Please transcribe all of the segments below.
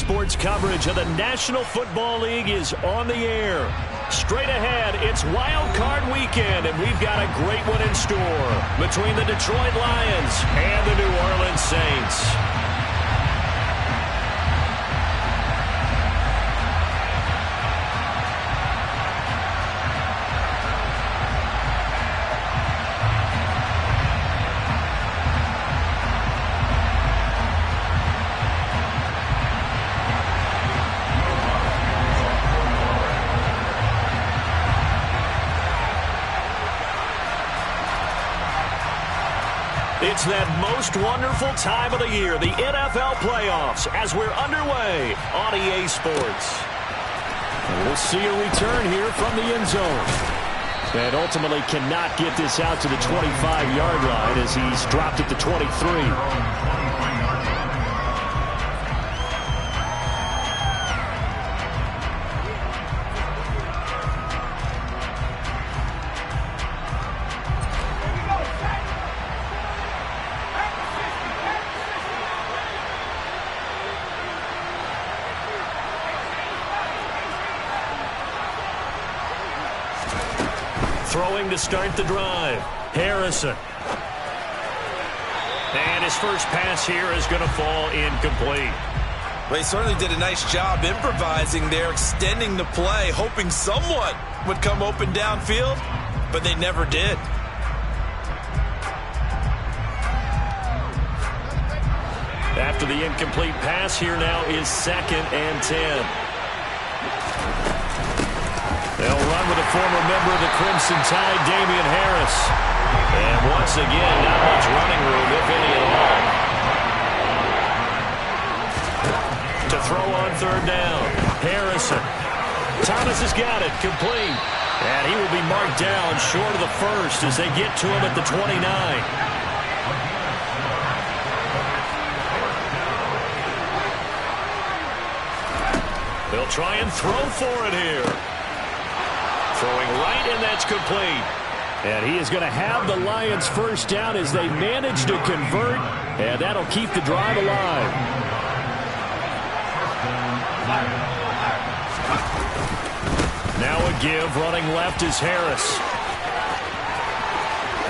Sports coverage of the National Football League is on the air. Straight ahead, it's Wild Card Weekend, and we've got a great one in store between the Detroit Lions and the New Orleans Saints. It's that most wonderful time of the year, the NFL playoffs, as we're underway on EA Sports. And we'll see a return here from the end zone. And ultimately cannot get this out to the 25-yard line as he's dropped at the 23. Throwing to start the drive, Harrison. And his first pass here is going to fall incomplete. Well, he certainly did a nice job improvising there, extending the play, hoping someone would come open downfield, but they never did. After the incomplete pass, here now is 2nd and 10. They'll run with a former member of the Crimson Tide, Damian Harris. And once again, not much running room, if any at all. To throw on 3rd down, Harrison. Thomas has got it, complete. And he will be marked down short of the first as they get to him at the 29. They'll try and throw for it here. Throwing right, and that's complete. And he is going to have the Lions first down as they manage to convert, and that'll keep the drive alive. Now a give, running left is Harris.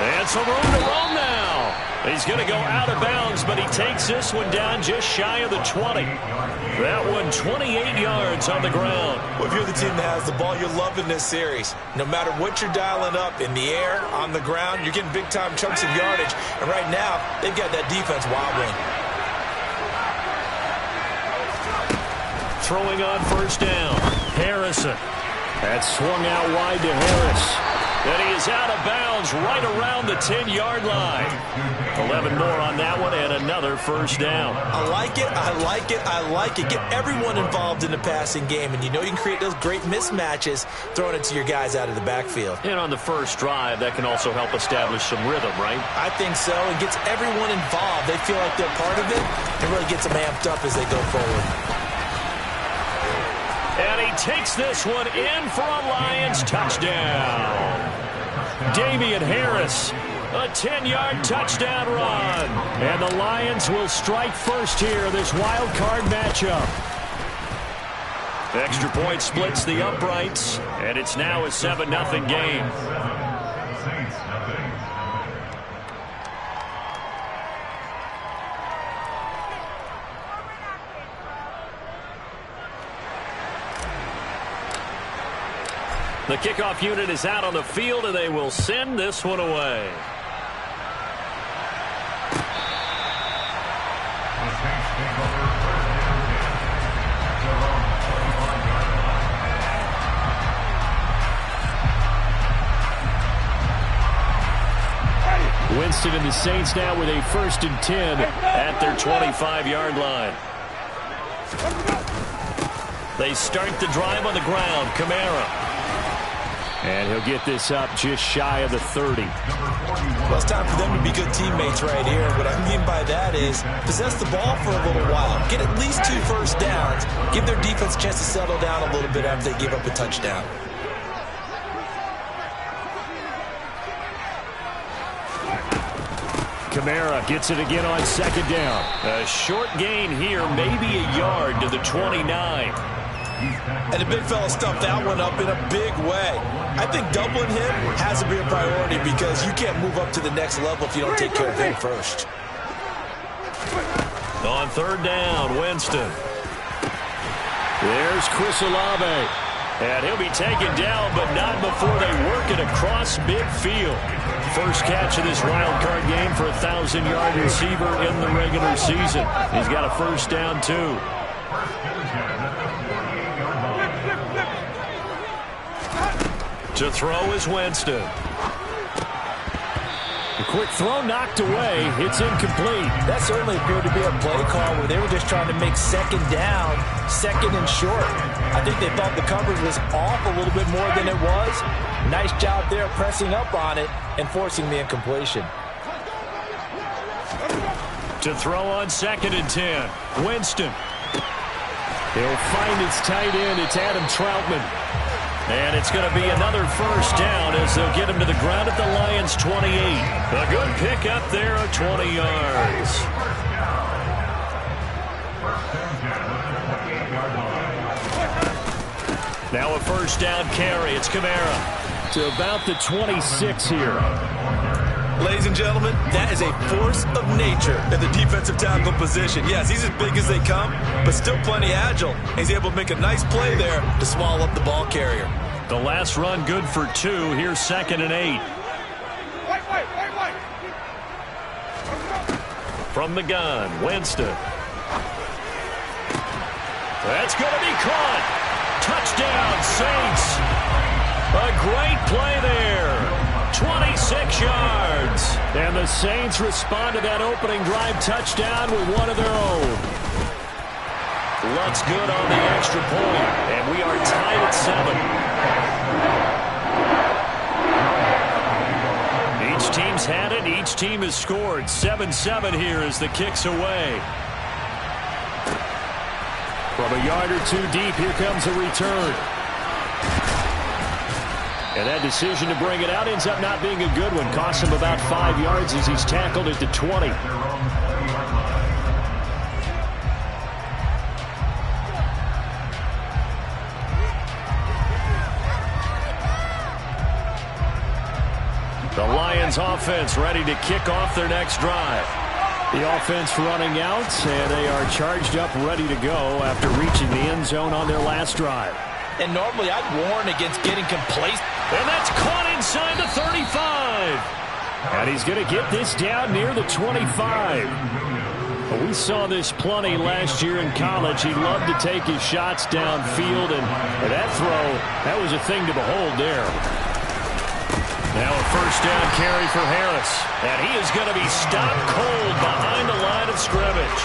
And some room to roam now. He's going to go out of bounds, but he takes this one down just shy of the 20. That one 28 yards on the ground. Well, if you're the team that has the ball, you're loving this series. No matter what you're dialing up, in the air, on the ground, you're getting big-time chunks of yardage. And right now, they've got that defense wobbling. Throwing on 1st down, Harrison. That swung out wide to Harris. And he is out of bounds right around the 10-yard line. 11 more on that one and another first down. I like it, I like it, I like it. Get everyone involved in the passing game, and you know you can create those great mismatches throwing it to your guys out of the backfield. And on the first drive, that can also help establish some rhythm, right? I think so. It gets everyone involved. They feel like they're part of it. It really gets them amped up as they go forward. And he takes this one in for a Lions touchdown. Damian Harris, a 10-yard touchdown run. And the Lions will strike first here, this wild card matchup. Extra point splits the uprights, and it's now a 7-0 game. The kickoff unit is out on the field, and they will send this one away. Winston and the Saints now with a 1st and 10 at their 25-yard line. They start the drive on the ground. Kamara. And he'll get this up just shy of the 30. Well, it's time for them to be good teammates right here. What I mean by that is possess the ball for a little while. Get at least 2 first downs. Give their defense a chance to settle down a little bit after they give up a touchdown. Kamara gets it again on second down. A short gain here, maybe a yard to the 29. And the big fella stuffed that one up in a big way. I think doubling him has to be a priority because you can't move up to the next level if you don't take care of him first. On third down, Winston. There's Chris Olave. And he'll be taken down, but not before they work it across midfield. First catch of this wild card game for a 1,000-yard receiver in the regular season. He's got a first down, too. To throw is Winston. A quick throw knocked away. It's incomplete. That certainly appeared to be a play call where they were just trying to make second down, second and short. I think they thought the coverage was off a little bit more than it was. Nice job there pressing up on it and forcing the incompletion. To throw on second and 10. Winston. He'll find his tight end. It's Adam Troutman. And it's going to be another first down as they'll get him to the ground at the Lions' 28. A good pick up there of 20 yards. Now a first down carry. It's Kamara to about the 26 here. Ladies and gentlemen, that is a force of nature in the defensive tackle position. Yes, he's as big as they come, but still plenty agile. He's able to make a nice play there to swallow up the ball carrier. The last run good for 2. Here's second and 8. From the gun, Winston. That's going to be caught. Touchdown, Saints. A great play there. 26 yards. And the Saints respond to that opening drive touchdown with one of their own. Lutz good on the extra point. And we are tied at 7. Each team's had it. Each team has scored. 7-7 here as the kick's away. From a yard or two deep, here comes a return. And that decision to bring it out ends up not being a good one. Costs him about 5 yards as he's tackled at the 20. The Lions offense ready to kick off their next drive. The offense running out, and they are charged up, ready to go after reaching the end zone on their last drive. And normally I'd warn against getting complacent. And that's caught inside the 35. And he's going to get this down near the 25. Well, we saw this plenty last year in college. He loved to take his shots downfield, and that throw, that was a thing to behold there. Now a first down carry for Harris. And he is going to be stopped cold behind the line of scrimmage.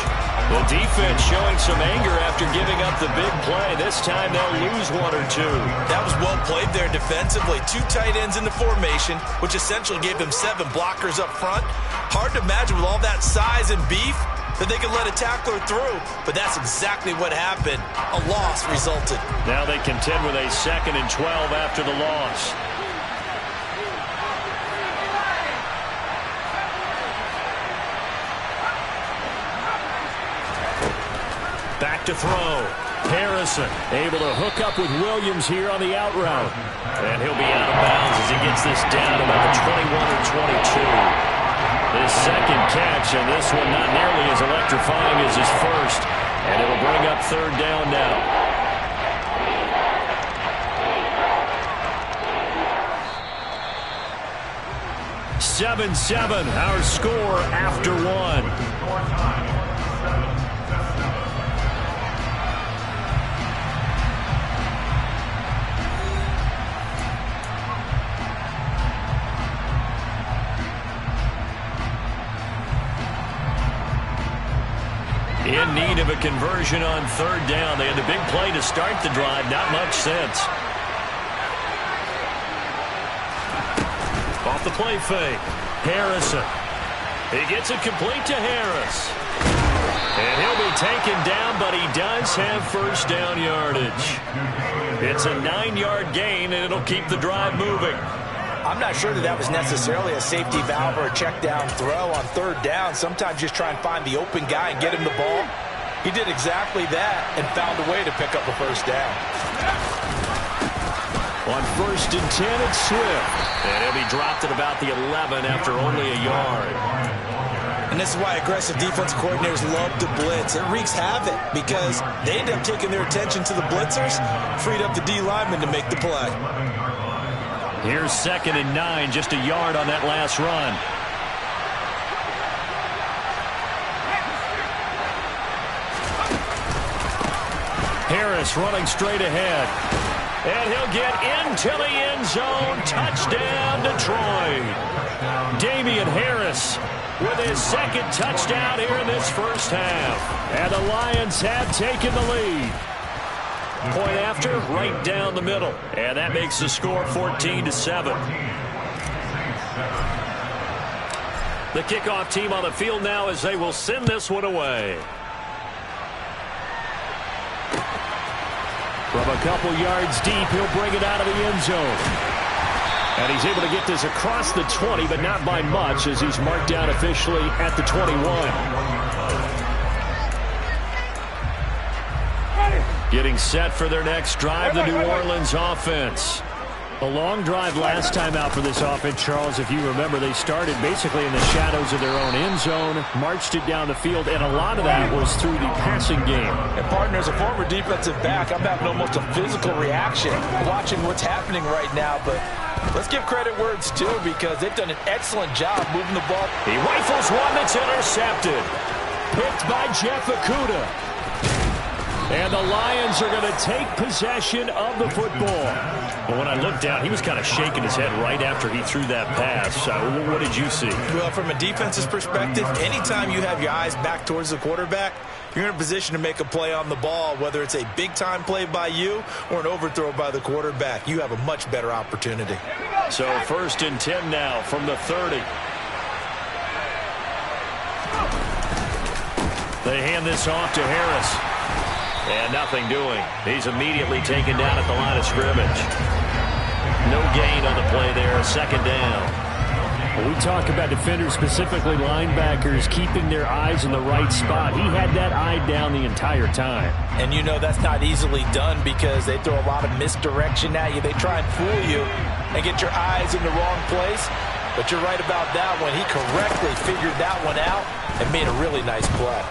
The defense showing some anger after giving up the big play. This time they'll lose 1 or 2. That was well played there defensively. 2 tight ends in the formation, which essentially gave them 7 blockers up front. Hard to imagine with all that size and beef that they could let a tackler through. But that's exactly what happened. A loss resulted. Now they contend with a 2nd and 12 after the loss. Back to throw. Harrison able to hook up with Williams here on the out route. And he'll be out of bounds as he gets this down about the 21 or 22. His second catch, and this one not nearly as electrifying as his first. And it'll bring up third down now. (7-7) our score after 1. In need of a conversion on third down. They had the big play to start the drive. Not much sense. Off the play fake. Harrison. He gets it complete to Harris. And he'll be taken down, but he does have first down yardage. It's a 9-yard gain, and it'll keep the drive moving. I'm not sure that was necessarily a safety valve or a check down throw on third down. Sometimes just try and find the open guy and get him the ball. He did exactly that and found a way to pick up a first down. On 1st and 10, it's Swift. And he'll be dropped at about the 11 after only a yard. And this is why aggressive defensive coordinators love to blitz. It wreaks havoc because they end up taking their attention to the blitzers, freed up the D lineman to make the play. Here's 2nd and 9, just a yard on that last run. Harris running straight ahead. And he'll get into the end zone. Touchdown, Detroit. Damian Harris with his 2nd touchdown here in this first half. And the Lions have taken the lead. Point after, right down the middle. And that makes the score 14-7. The kickoff team on the field now as they will send this one away. From a couple yards deep, he'll bring it out of the end zone. And he's able to get this across the 20, but not by much as he's marked down officially at the 21. Getting set for their next drive, the New Orleans offense. A long drive last time out for this offense, Charles. If you remember, they started basically in the shadows of their own end zone, marched it down the field, and a lot of that was through the passing game. And, partner, as a former defensive back, I'm having almost a physical reaction watching what's happening right now. But let's give credit where it's due because they've done an excellent job moving the ball. He rifles one that's intercepted. Picked by Jeff Okudah. And the Lions are going to take possession of the football. But when I looked down, he was kind of shaking his head right after he threw that pass. What did you see? Well, from a defense's perspective, anytime you have your eyes back towards the quarterback, you're in a position to make a play on the ball, whether it's a big-time play by you or an overthrow by the quarterback. You have a much better opportunity. So 1st and 10 now from the 30. They hand this off to Harris. And nothing doing. He's immediately taken down at the line of scrimmage. No gain on the play there. 2nd down. When we talk about defenders, specifically linebackers, keeping their eyes in the right spot. He had that eye down the entire time. And you know that's not easily done because they throw a lot of misdirection at you. They try and fool you and get your eyes in the wrong place. But you're right about that one. He correctly figured that one out and made a really nice play.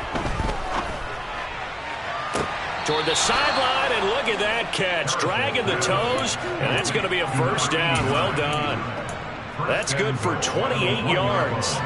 Toward the sideline, and look at that catch. Dragging the toes, and that's going to be a first down. Well done. That's good for 28 yards.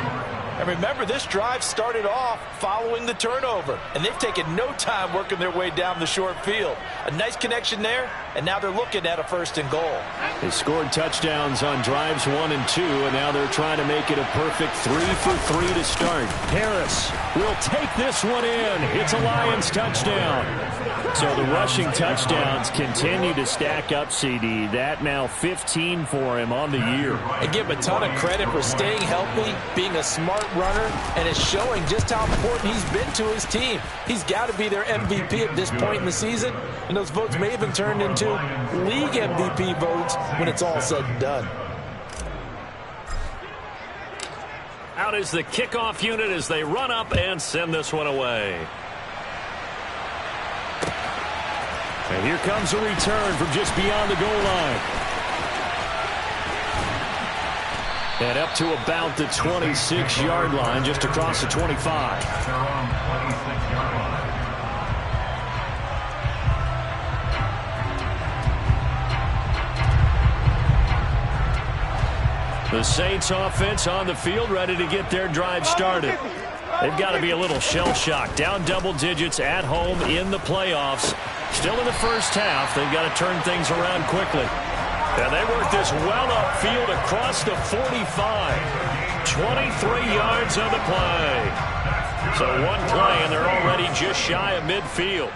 And remember, this drive started off following the turnover, and they've taken no time working their way down the short field. A nice connection there, and now they're looking at a 1st and goal. They scored touchdowns on drives 1 and 2, and now they're trying to make it a perfect 3 for 3 to start. Harris will take this one in. It's a Lions touchdown. So the rushing touchdowns continue to stack up, CD. That now 15 for him on the year. And give him a ton of credit for staying healthy, being a smart runner, and it's showing just how important he's been to his team. He's got to be their MVP at this point in the season, and those votes may even turn into league MVP votes when it's all said and done. Out is the kickoff unit as they run up and send this one away. And here comes a return from just beyond the goal line. And up to about the 26-yard line, just across the 25. The Saints offense on the field, ready to get their drive started. They've got to be a little shell-shocked. Down double digits at home in the playoffs. Still in the first half. They've got to turn things around quickly. And they work this well upfield across the 45. 23 yards on the play. So one play, and they're already just shy of midfield.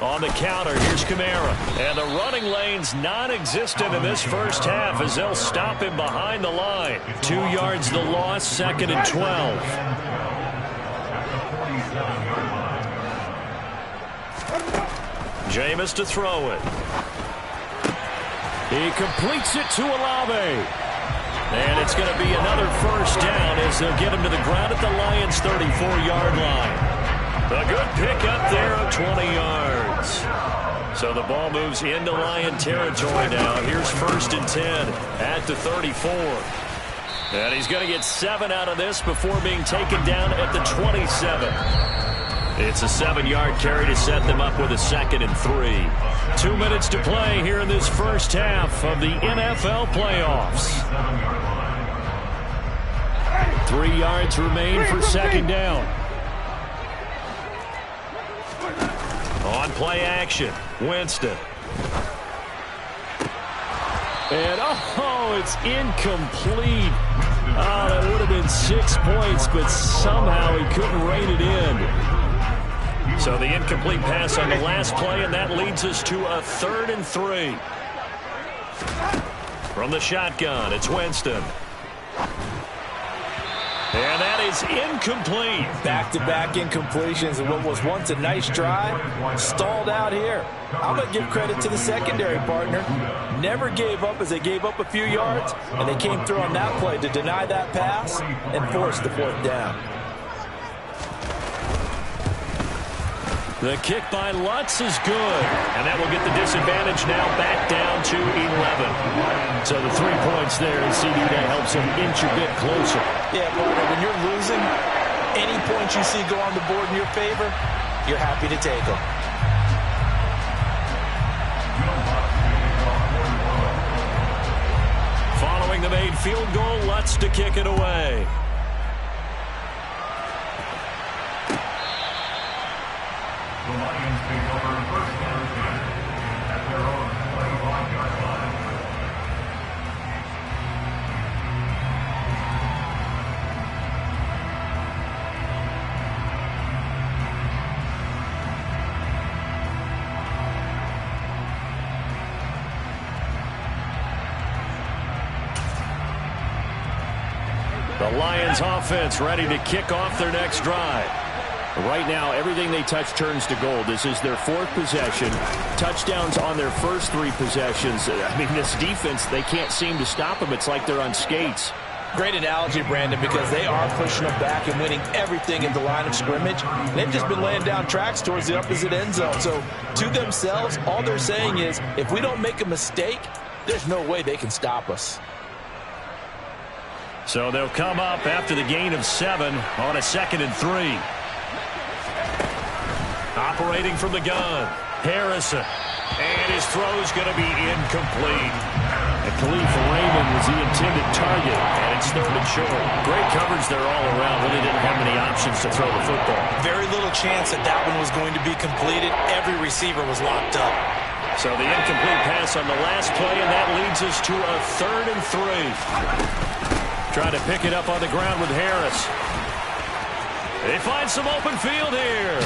On the counter, here's Kamara. And the running lane's non-existent in this first half as they'll stop him behind the line. 2 yards the loss, 2nd and 12. Jameis to throw it. He completes it to Olave. And it's going to be another first down as they'll get him to the ground at the Lions' 34-yard line. A good pickup there of 20 yards. So the ball moves into Lion territory now. Here's 1st and 10 at the 34. And he's going to get 7 out of this before being taken down at the 27. It's a 7-yard carry to set them up with a 2nd and 3. 2 minutes to play here in this first half of the NFL playoffs. 3 yards remain for 2nd down. On play action, Winston. And, oh, it's incomplete. Oh, that would have been 6 points, but somehow he couldn't rein it in. So the incomplete pass on the last play, and that leads us to a 3rd and 3. From the shotgun, it's Winston. And that is incomplete. Back-to-back incompletions, and what was once a nice drive stalled out here. I'm going to give credit to the secondary partner. Never gave up as they gave up a few yards, and they came through on that play to deny that pass and force the 4th down. The kick by Lutz is good, and that will get the disadvantage now back down to 11. So the 3 points there, and CD, that helps them inch a bit closer. Yeah, partner, when you're losing, any points you see go on the board in your favor, you're happy to take them. Following the made field goal, Lutz to kick it away. The Lions take over first down at their own 25-yard line. The Lions offense ready to kick off their next drive. Right now, everything they touch turns to gold. This is their 4th possession. Touchdowns on their first 3 possessions. I mean, this defense, they can't seem to stop them. It's like they're on skates. Great analogy, Brandon, because they are pushing them back and winning everything at the line of scrimmage. They've just been laying down tracks towards the opposite end zone. So, to themselves, all they're saying is, if we don't make a mistake, there's no way they can stop us. So they'll come up after the gain of 7 on a 2nd and 3. Operating from the gun, Harrison. And his throw's going to be incomplete. And Khalif Raymond was the intended target, and it's 3rd and short. Great coverage there all around. Really didn't have many options to throw the football. Very little chance that that one was going to be completed. Every receiver was locked up. So the incomplete pass on the last play, and that leads us to a 3rd and 3. Trying to pick it up on the ground with Harris. They find some open field here.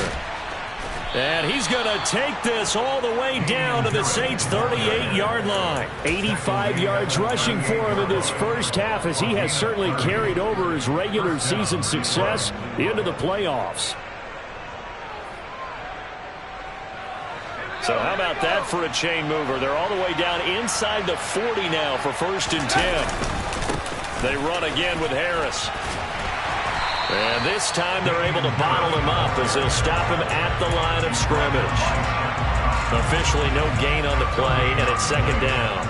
And he's going to take this all the way down to the Saints' 38-yard line. 85 yards rushing for him in this first half, as he has certainly carried over his regular season success into the playoffs. So how about that for a chain mover? They're all the way down inside the 40 now for 1st and 10. They run again with Harris. And this time they're able to bottle him up as they'll stop him at the line of scrimmage. Officially no gain on the play, and it's 2nd down.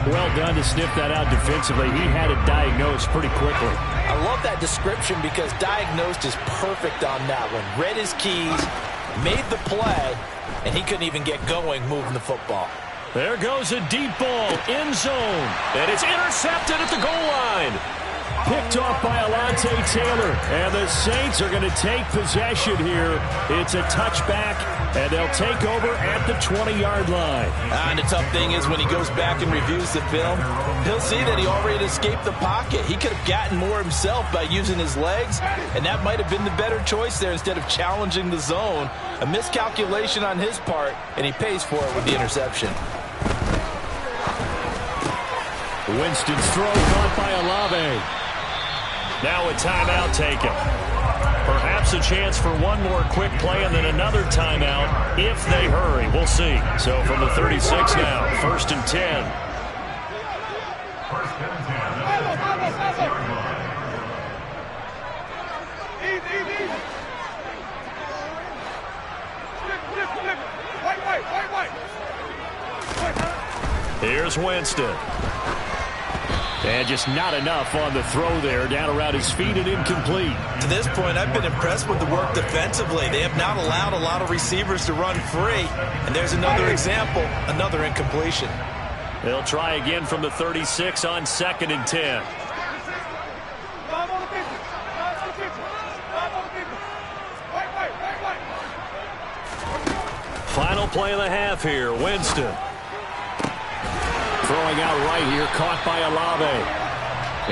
Well done to sniff that out defensively. He had it diagnosed pretty quickly. I love that description because diagnosed is perfect on that one. Read his keys, made the play, and he couldn't even get going moving the football. There goes a deep ball, end zone, and it's intercepted at the goal line. Picked off by Alontae Taylor, and the Saints are going to take possession here. It's a touchback, and they'll take over at the 20-yard line. And the tough thing is when he goes back and reviews the film, he'll see that he already escaped the pocket. He could have gotten more himself by using his legs, and that might have been the better choice there instead of challenging the zone. A miscalculation on his part, and he pays for it with the interception. Winston's throw caught by Olave. Now a timeout taken. Perhaps a chance for one more quick play and then another timeout if they hurry. We'll see. So from the 36 now, 1st and 10. First and 10 at the 36-yard line. Here's Winston. And just not enough on the throw there. Down around his feet and incomplete. To this point, I've been impressed with the work defensively. They have not allowed a lot of receivers to run free. And there's another example, another incompletion. They'll try again from the 36 on 2nd and 10. Final play of the half here. Winston. Throwing out right here, caught by Olave.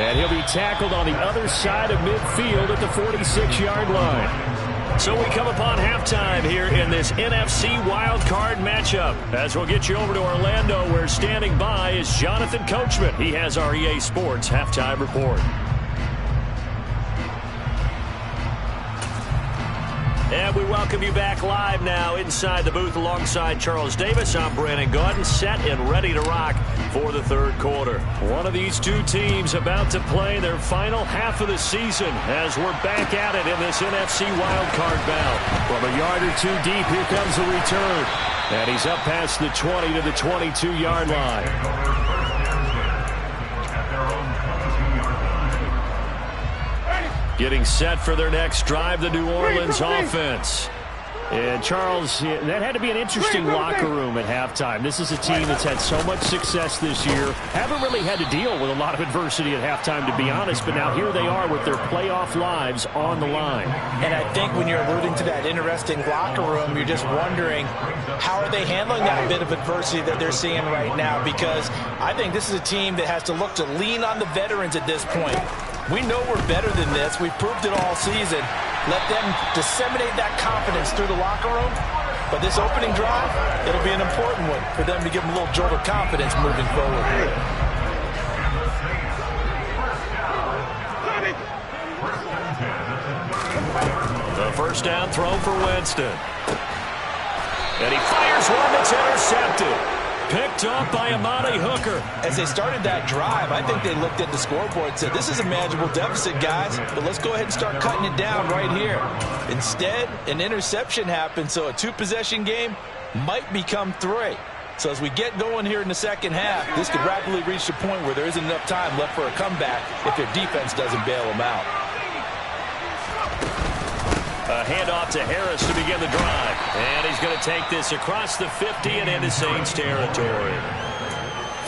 And he'll be tackled on the other side of midfield at the 46-yard line. So we come upon halftime here in this NFC wildcard matchup. As we'll get you over to Orlando, where standing by is Jonathan Coachman. He has our EA Sports halftime report. And we welcome you back live now inside the booth alongside Charles Davis. I'm Brandon Gaudin, set and ready to rock for the third quarter. One of these two teams about to play their final half of the season as we're back at it in this NFC wildcard bout. From a yard or two deep, here comes the return. And he's up past the 20 to the 22-yard line. Getting set for their next drive, the New Orleans offense. And, Charles, that had to be an interesting locker room at halftime. This is a team that's had so much success this year. Haven't really had to deal with a lot of adversity at halftime, to be honest. But now here they are with their playoff lives on the line. And I think when you're alluding to that interesting locker room, you're just wondering, how are they handling that bit of adversity that they're seeing right now? Because I think this is a team that has to look to lean on the veterans at this point. We know we're better than this. We've proved it all season. Let them disseminate that confidence through the locker room. But this opening drive, it'll be an important one for them to give them a little jolt of confidence moving forward. The first down throw for Winston. And he fires one that's intercepted. Picked off by Amani Hooker. As they started that drive, I think they looked at the scoreboard and said, this is a manageable deficit, guys, but let's go ahead and start cutting it down right here. Instead, an interception happened, so a two-possession game might become three. So as we get going here in the second half, this could rapidly reach the point where there isn't enough time left for a comeback if their defense doesn't bail them out. A handoff to Harris to begin the drive. And he's going to take this across the 50 and into Saints territory.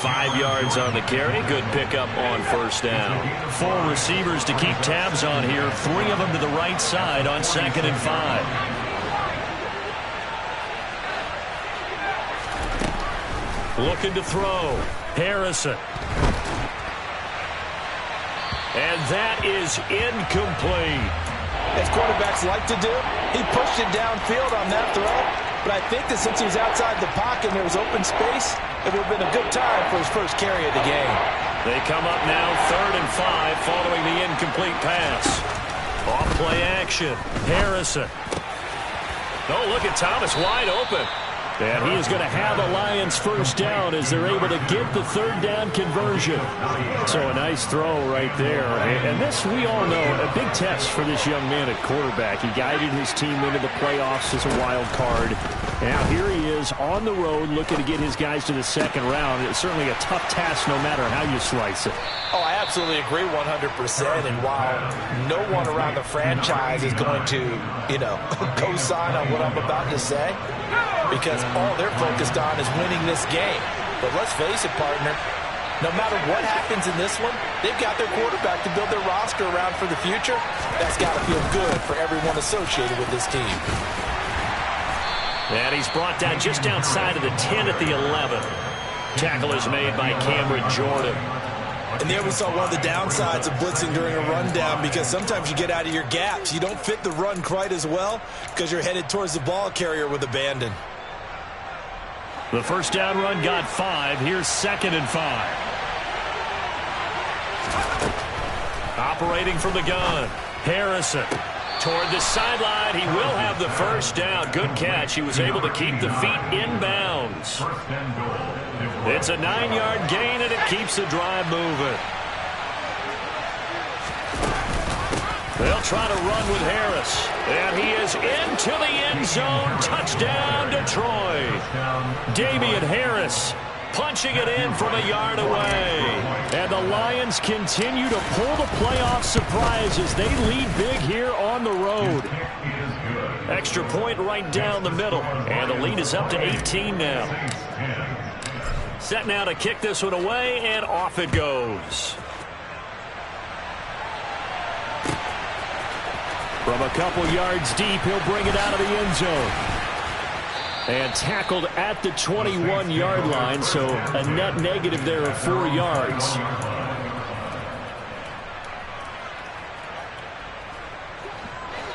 5 yards on the carry. Good pickup on first down. 4 receivers to keep tabs on here. 3 of them to the right side on 2nd and 5. Looking to throw. Harrison. And that is incomplete. As quarterbacks like to do, he pushed it downfield on that throw. But I think that since he was outside the pocket and there was open space, it would have been a good time for his first carry of the game. They come up now 3rd and 5 following the incomplete pass. Off play action. Harrison. Oh, look at Thomas wide open. And he is going to have a Lions first down as they're able to get the 3rd down conversion. So a nice throw right there. And this, we all know, a big test for this young man at quarterback. He guided his team into the playoffs as a wild card. Now here he is on the road looking to get his guys to the 2nd round. It's certainly a tough task no matter how you slice it. Oh, I absolutely agree 100%. And while no one around the franchise is going to, co-sign on what I'm about to say, because all they're focused on is winning this game. But let's face it, partner, no matter what happens in this one, they've got their quarterback to build their roster around for the future. That's got to feel good for everyone associated with this team. And he's brought down just outside of the 10 at the 11. Tackle is made by Cameron Jordan. And there we saw one of the downsides of blitzing during a rundown, because sometimes you get out of your gaps. You don't fit the run quite as well because you're headed towards the ball carrier with abandon. The first down run got 5. Here's 2nd and 5. Operating from the gun. Harrison. Toward the sideline, he will have the first down. Good catch. He was able to keep the feet in bounds. It's a 9-yard gain, and it keeps the drive moving. They'll try to run with Harris. And he is into the end zone. Touchdown, Detroit. Damian Harris punching it in from a yard away. And the Lions continue to pull the playoff surprise as they lead big here on the road. Extra point right down the middle. And the lead is up to 18 now. Set now to kick this one away, and off it goes. From a couple yards deep, he'll bring it out of the end zone. And tackled at the 21-yard line, so a net negative there of 4 yards.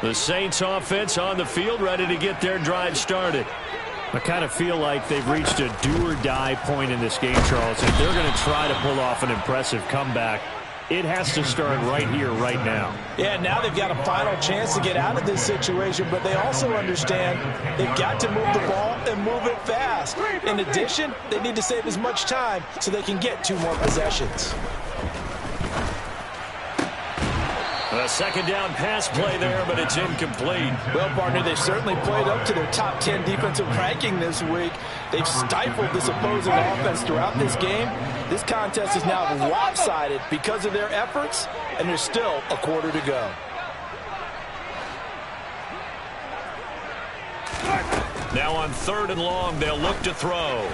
The Saints offense on the field, ready to get their drive started. I kind of feel like they've reached a do-or-die point in this game, Charles. If they're going to try to pull off an impressive comeback, it has to start right here, right now. Yeah, now they've got a final chance to get out of this situation, but they also understand they've got to move the ball and move it fast. In addition, they need to save as much time so they can get 2 more possessions. A second down pass play there, but it's incomplete. Well, partner, they certainly played up to their top 10 defensive ranking this week. They've stifled this opposing offense throughout this game. This contest is now lopsided because of their efforts, and there's still a quarter to go. Now on 3rd and long, they'll look to throw.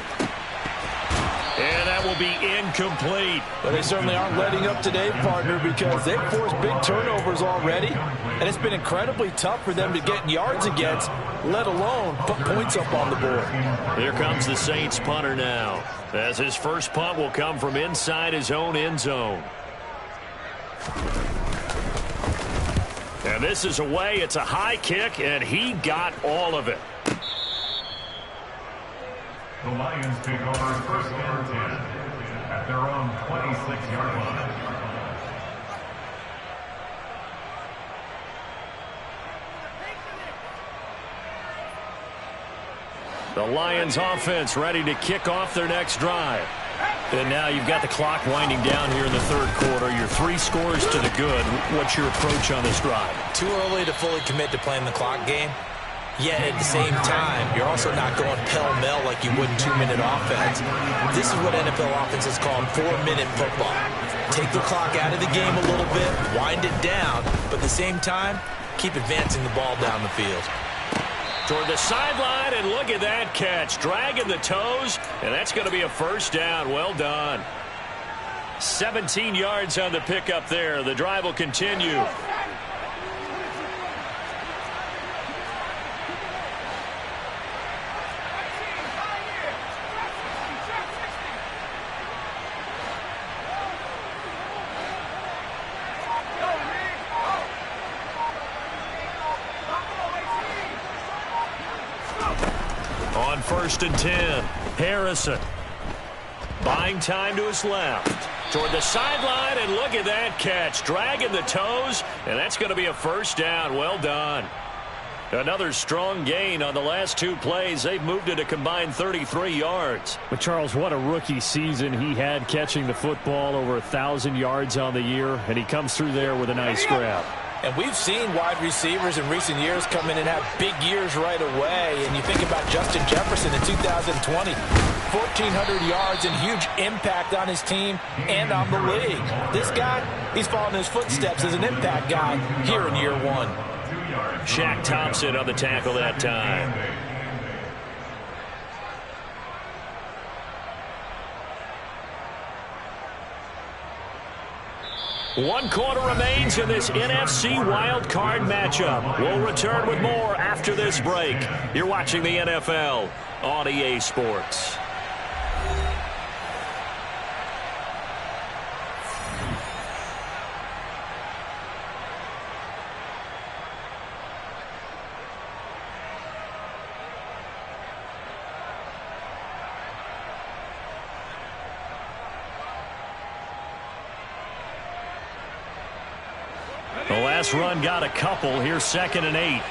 And that will be incomplete. But they certainly aren't letting up today, partner, because they've forced big turnovers already, and it's been incredibly tough for them to get yards against, let alone put points up on the board. Here comes the Saints punter now, as his first punt will come from inside his own end zone. And this is away. It's a high kick, and he got all of it. The Lions take over 1st and 10 at their own 26-yard line. The Lions offense ready to kick off their next drive. And now you've got the clock winding down here in the 3rd quarter. You're 3 scores to the good. What's your approach on this drive? Too early to fully commit to playing the clock game. Yet at the same time, you're also not going pell-mell like you would in 2-minute offense. This is what NFL offenses call 4-minute football. Take the clock out of the game a little bit, wind it down, but at the same time, keep advancing the ball down the field. Toward the sideline, and look at that catch. Dragging the toes, and that's going to be a first down. Well done. 17 yards on the pickup there. The drive will continue. On 1st and 10, Harrison buying time to his left. Toward the sideline, and look at that catch. Dragging the toes, and that's going to be a first down. Well done. Another strong gain on the last 2 plays. They've moved it a combined 33 yards. But, Charles, what a rookie season he had catching the football, over 1,000 yards on the year, and he comes through there with a nice grab. And we've seen wide receivers in recent years come in and have big years right away. And you think about Justin Jefferson in 2020, 1,400 yards and huge impact on his team and on the league. This guy, he's following his footsteps as an impact guy here in year 1. Shaq Thompson on the tackle that time. One quarter remains in this NFC Wild Card matchup. We'll return with more after this break. You're watching the NFL on EA Sports. The pass run got a couple. Here's 2nd and 8.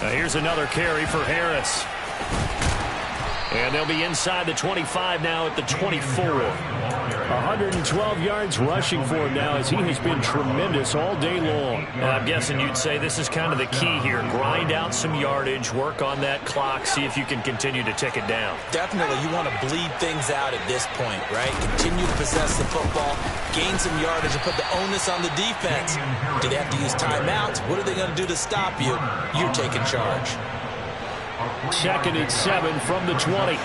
Now here's another carry for Harris. And they'll be inside the 25 now at the 24. 112 yards rushing for him now, as he has been tremendous all day long. And I'm guessing you'd say this is kind of the key here. Grind out some yardage, work on that clock, see if you can continue to tick it down. Definitely, you want to bleed things out at this point, right? Continue to possess the football, gain some yardage, and put the onus on the defense. Do they have to use timeouts? What are they going to do to stop you? You're taking charge. 2nd and 7 from the 20.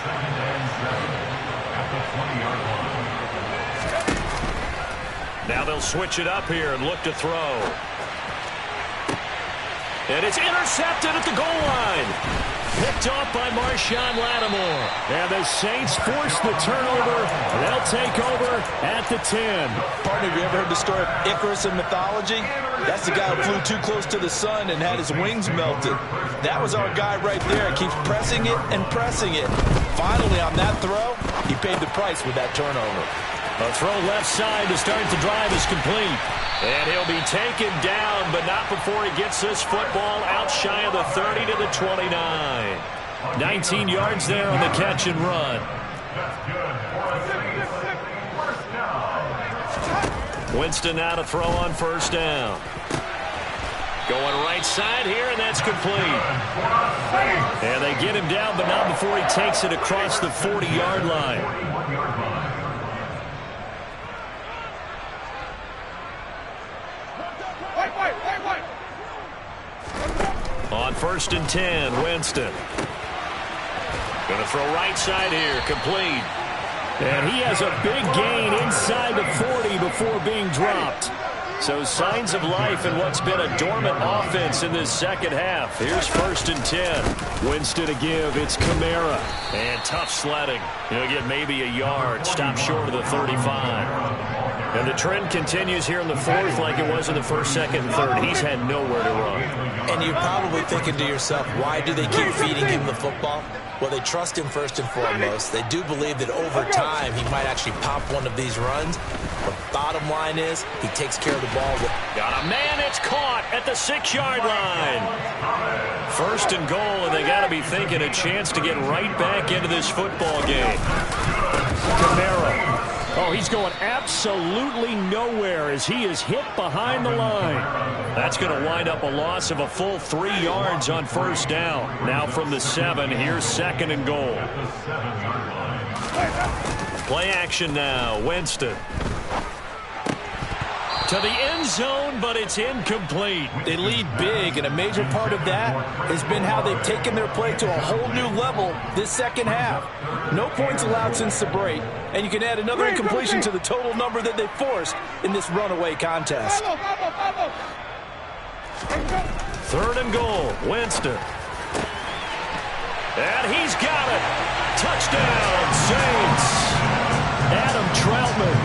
Now they'll switch it up here and look to throw. And it's intercepted at the goal line. Picked off by Marshawn Lattimore. And the Saints force the turnover. They'll take over at the 10. Partner, have you ever heard the story of Icarus in mythology? That's the guy who flew too close to the sun and had his wings melted. That was our guy right there. He keeps pressing it and pressing it. Finally, on that throw, he paid the price with that turnover. A throw left side to start the drive is complete. And he'll be taken down, but not before he gets this football out shy of the 30 to the 29. 19 yards there on the catch and run. Winston now to throw on 1st down. Going right side here, and that's complete. And they get him down, but not before he takes it across the 40-yard line. On 1st and 10, Winston. Going to throw right side here, complete. And he has a big gain inside the 40 before being dropped. So signs of life in what's been a dormant offense in this second half. Here's 1st and 10. Winston to give. It's Kamara. And tough sledding. He'll get maybe a yard. Stop short of the 35. And the trend continues here in the 4th like it was in the 1st, 2nd, and 3rd. He's had nowhere to run. And you're probably thinking to yourself, why do they keep feeding him the football? Well, they trust him first and foremost. They do believe that over time he might actually pop one of these runs. But bottom line is he takes care of the ball. Got a man, it's caught at the 6-yard line. 1st and goal, and they got to be thinking a chance to get right back into this football game. Kamara. Oh, he's going absolutely nowhere as he is hit behind the line. That's going to wind up a loss of a full 3 yards on 1st down. Now from the 7, here's 2nd and goal. Play action now, Winston. To the end zone, but it's incomplete. They lead big, and a major part of that has been how they've taken their play to a whole new level this second half. No points allowed since the break, and you can add another incompletion to the total number that they forced in this runaway contest. 3rd and goal, Winston. And he's got it. Touchdown, Saints. Adam Troutman,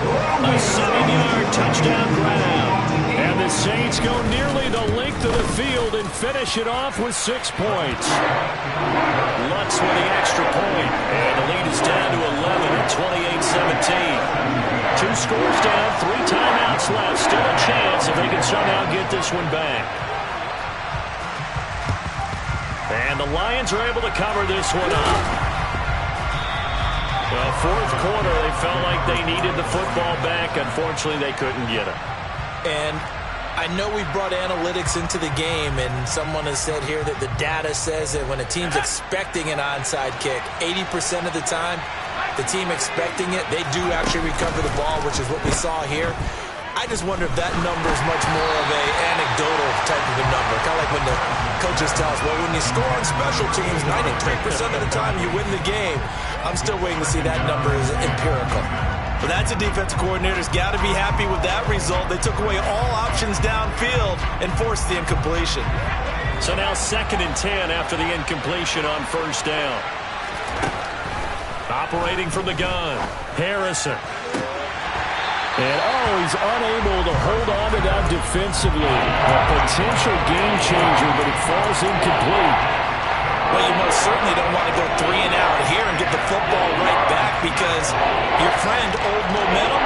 a 7-yard touchdown grab. And the Saints go nearly the length of the field and finish it off with 6 points. Lutz with the extra point. And the lead is down to 11 at 28-17. 2 scores down, 3 timeouts left. Still a chance if they can somehow get this one back. And the Lions are able to cover this one up. Well, 4th quarter, they felt like they needed the football back. Unfortunately, they couldn't get it. And I know we brought analytics into the game, and someone has said here that the data says that when a team's expecting an onside kick, 80% of the time, the team expecting it, they do actually recover the ball, which is what we saw here. I just wonder if that number is much more of a anecdotal type of a number. Kind of like when the coaches tell us, well, when you score on special teams, 93% of the time you win the game. I'm still waiting to see that number is empirical. But that's a defensive coordinator's got to be happy with that result. They took away all options downfield and forced the incompletion. So now 2nd and 10 after the incompletion on 1st down. Operating from the gun, Harrison. And, he's unable to hold on to that defensively. A potential game changer, but it falls incomplete. Well, you most certainly don't want to go 3 and out here and get the football right back because your friend, Old Momentum,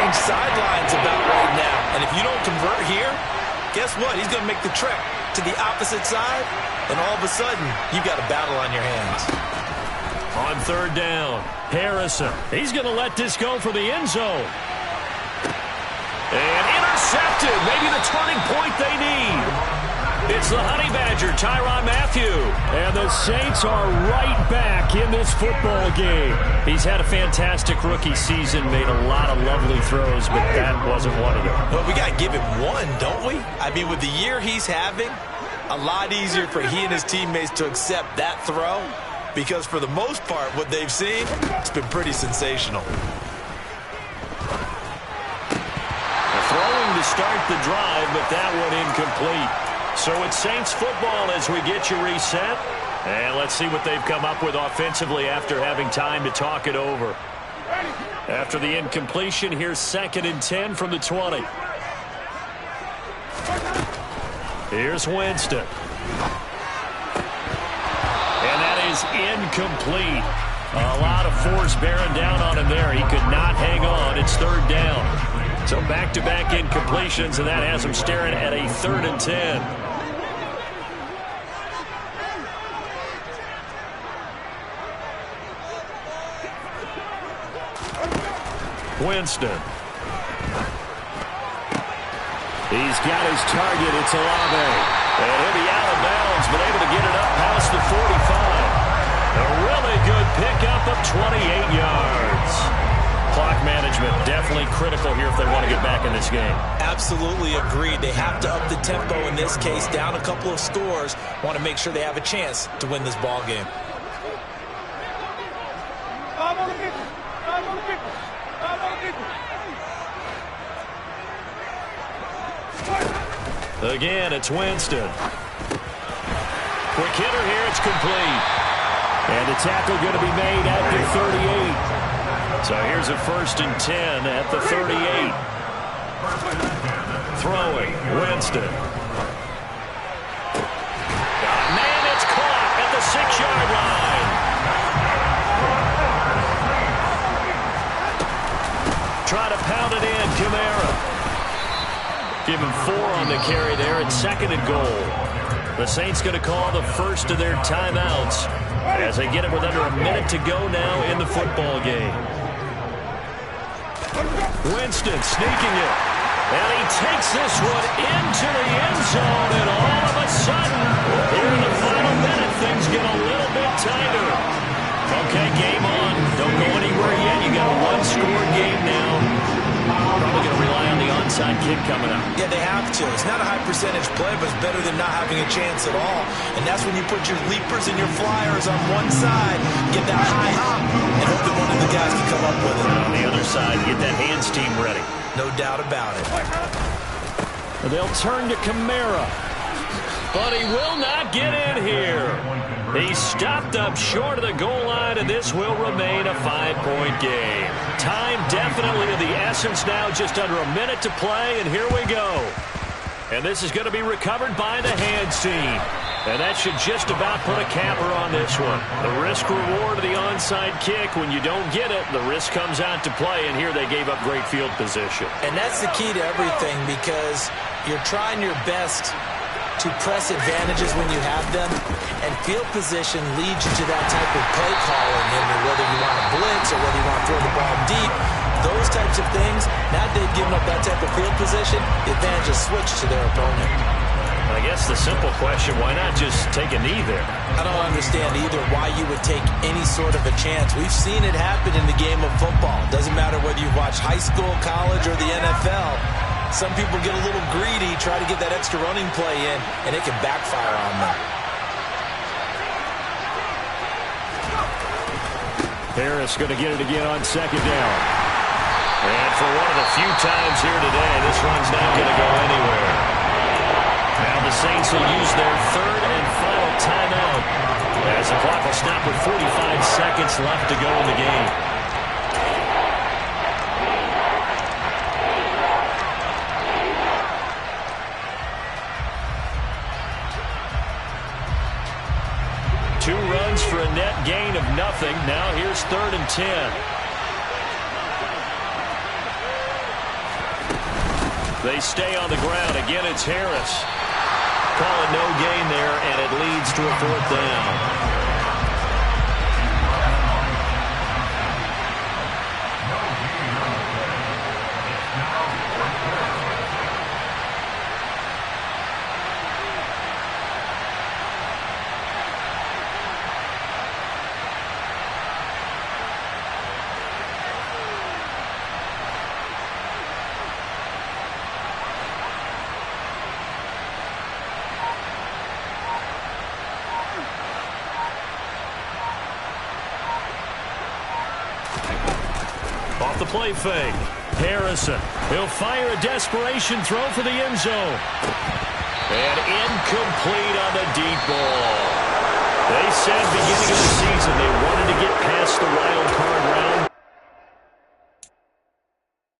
change sidelines about right now. And if you don't convert here, guess what? He's going to make the trek to the opposite side, and all of a sudden, you've got a battle on your hands. On third down, Harrison. He's going to let this go for the end zone. And intercepted. Maybe the turning point they need. It's the Honey Badger, Tyrann Mathieu. And the Saints are right back in this football game. He's had a fantastic rookie season, made a lot of lovely throws, but that wasn't one of them. Well, we got to give him one, don't we? I mean, with the year he's having, a lot easier for he and his teammates to accept that throw, because for the most part, what they've seen, it's been pretty sensational. Throwing to start the drive, but that one incomplete. So it's Saints football as we get you reset. And let's see what they've come up with offensively after having time to talk it over. After the incompletion, here's 2nd and 10 from the 20. Here's Winston. And that is incomplete. A lot of force bearing down on him there. He could not hang on. It's 3rd down. So back-to-back incompletions, and that has him staring at a 3rd and 10. Winston. He's got his target. It's Olave. And he'll be out of bounds, but able to get it up past the 45. A really good pickup of 28 yards. Clock management definitely critical here if they want to get back in this game. Absolutely agreed. They have to up the tempo in this case, down a couple of scores. Want to make sure they have a chance to win this ball game. Again, it's Winston. Quick hitter here. It's complete. And the tackle going to be made at the 38. So here's a 1st and 10 at the 38. Throwing, Winston. Man, it's caught at the 6-yard line. Try to pound it in, Kamara. Give him 4 on the carry there. It's 2nd and goal. The Saints going to call the first of their timeouts as they get it with under a minute to go now in the football game. Winston sneaking it. And he takes this one into the end zone. And all of a sudden, here in the final minute, things get a little bit tighter. Okay, game on. Don't go anywhere yet. You got a one-score game now. Probably going to rely on the onside kick coming up. Yeah, they have to. It's not a high percentage play, but it's better than not having a chance at all. And that's when you put your leapers and your flyers on one side, get that high hop, and hope that one of the guys can come up with it. And on the other side, get that hands team ready. No doubt about it. They'll turn to Kamara. But he will not get in here. He's stopped up short of the goal line, and this will remain a 5-point game. Time definitely of the essence now, just under a minute to play, and here we go. And this is going to be recovered by the hands team. And that should just about put a capper on this one. The risk-reward of the onside kick, when you don't get it, the risk comes out to play, and here they gave up great field position. And that's the key to everything, because you're trying your best to press advantages when you have them, and field position leads you to that type of play calling, and whether you want to blitz or whether you want to throw the ball deep, those types of things. Now they've given up that type of field position, the advantage is switched to their opponent. I guess the simple question, why not just take a knee there? I don't understand either why you would take any sort of a chance. We've seen it happen in the game of football. Doesn't matter whether you watch high school, college, or the NFL. Some people get a little greedy, try to get that extra running play in, and it can backfire on them. Harris going to get it again on 2nd down. And for one of the few times here today, this run's not going to go anywhere. Now the Saints will use their 3rd and final timeout as the clock will stop with 45 seconds left to go in the game. Two runs for a net gain of nothing. Now here's 3rd and 10. They stay on the ground. Again, it's Harris. Call it no gain there, and it leads to a 4th down. Off the play fake. Harrison. He'll fire a desperation throw for the end zone. And incomplete on the deep ball. They said beginning of the season they wanted to get past the wild card round